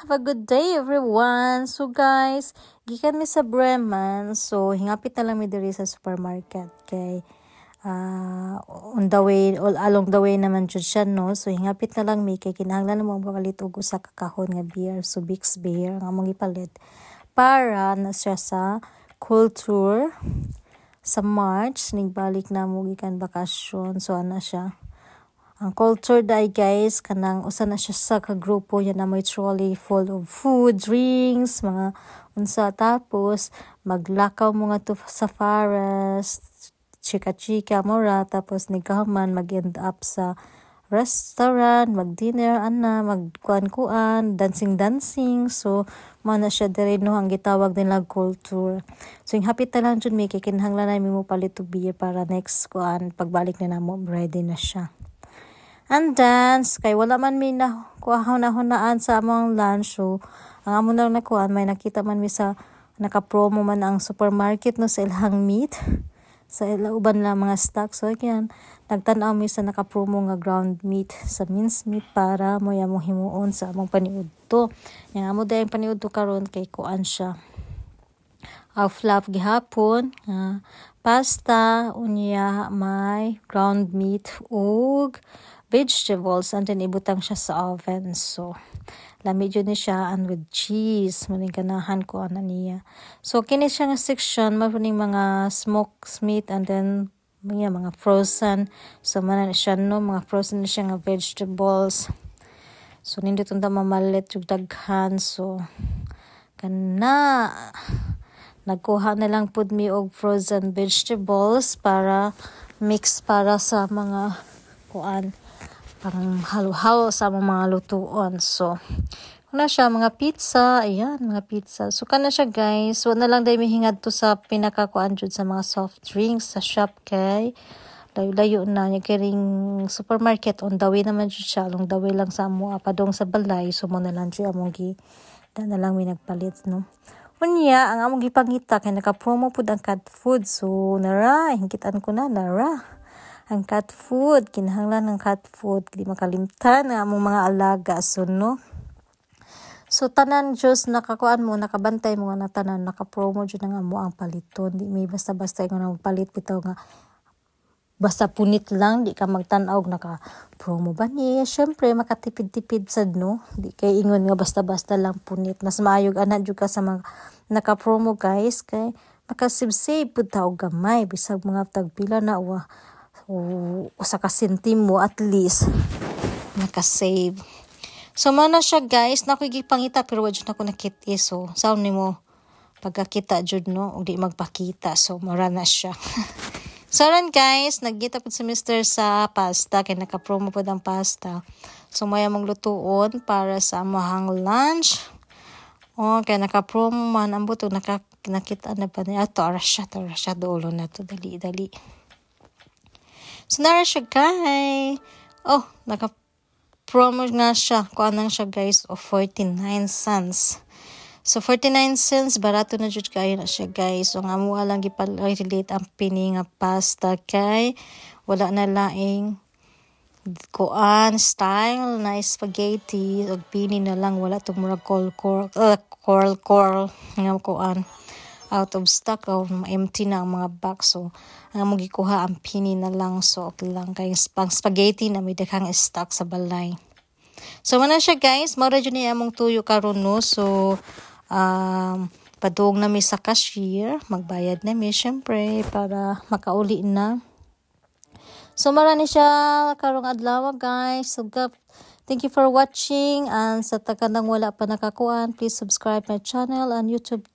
have a good day everyone. So guys, gikan mi sa Bremen. So hingapit na lang mi diri sa supermarket kay on the way, all along the way naman jud siya, no. So hingapit na lang mi kay kinahanglan mo makalit og usa ka kahon nga beer. So Bix beer nga among ipalit para na siya sa culture sa March. Nigbalik na mo gikan bakasyon. So ana siya. Ang culture day guys, kanang usa na siya sa kagrupo niya na may trolley full of food, drinks, mga unsa. Tapos maglakaw mo nga to sa forest, chika-chika mo ra, tapos nigkahuman mag-end up sa restaurant, mag-dinner, magkuan-kuan, dancing-dancing. So mo na siya diri, no, ang gitawag nila culture. So yung hapit na lang jud may kinahanglan na mo palit og beer para next kuan pagbalik na namo ready na siya. And dance, kay wala man mi na hunaan sa among lunch. So ang amo na nakuan, may nakita man mi sa naka-promo man ang supermarket, no, sa ilhang meat, sa uban lang mga stock. So again, nagtan-aw mi sa naka-promo nga ground meat sa minced meat para mo yamong himuon sa among paniudto. Yang amo dayang paniudto karon kay kuan siya flap gihapon, pasta, unya may ground meat ug vegetables, and then ibutang siya sa oven. So lami jud ni siya, and with cheese maning ganahan ko ana niya. So kini siya nga section mapuning mga smoked meat, and then mga frozen. So man siya, no, mga frozen na siya nga vegetables. So nindot unta mamalit jud daghan. So kana nagkuha na lang pud mi og frozen vegetables para mix para sa mga kuan, parang halo-halo sa mga lutuon. So na siya mga pizza, ayan, mga pizza. So kana siya guys. So na lang day mihingad to sa pinakakuan jud sa mga soft drinks sa shop kay layo-layo na nya kiring supermarket. On the way naman jud siya, along the way lang sa amo padong sa balay. So mo na lang jud among na lang mi nagpalit, no. Unya ang among gipangita kay naka-promo pud ang cat food. So nara hingkitan ko na ang cat food, kinahanglan ng cat food, di makalimtan ang among mga alaga. So no, so tanan just nakakuan mo, nakabantay mo nga na tanan, naka-promo jud ang amo ang paliton. Di may basta-basta ingon ang palit bitaw nga basta punit lang, di ka magtan-og naka-promo ba ni. Syempre makatipid-tipid sad, no, di kay ingon nga basta-basta lang punit. Mas maayog ana jud ka sa mga naka-promo guys, kay makasave pud ta og gamay bisag mga tagpila na usa ka sentimo at least nakasave. So mana siya guys, nakigipangita pero wa jud nako nakit-is. So sound nimo pagkakita jud, no, ug di magpakita. So mura na siya. So ran guys, nagkita pud si Mr. sa pasta kay naka-promo pud ang pasta. So maya mong lutuon para sa amahang lunch. Okay, naka-promo man ang buto, nakita na pa niya. Ara siya dolo na to, dali. So nara siya guys. Oh, naka-promo nga siya. Kuan nang siya guys of 49 cents. So 49 cents, barato na jud kayo na siya guys. So nga mo lang gipal-relate ang pini nga pasta kay wala na laing kuan style na spaghetti og pini na lang, wala tong murag coral nga kuan out of stock o empty na ang mga box. So ang mo gikuha ang pini na lang. So okay lang kay pang spaghetti na may daghang stock sa balay. So mana siya guys, mao jud ni among tuyo karon, no. So padung na mi sa cashier, magbayad na mi syempre para makauli na. So marani siya karong adlaw guys. So thank you for watching, and sa taganang wala pa nakakuan, please subscribe my channel and YouTube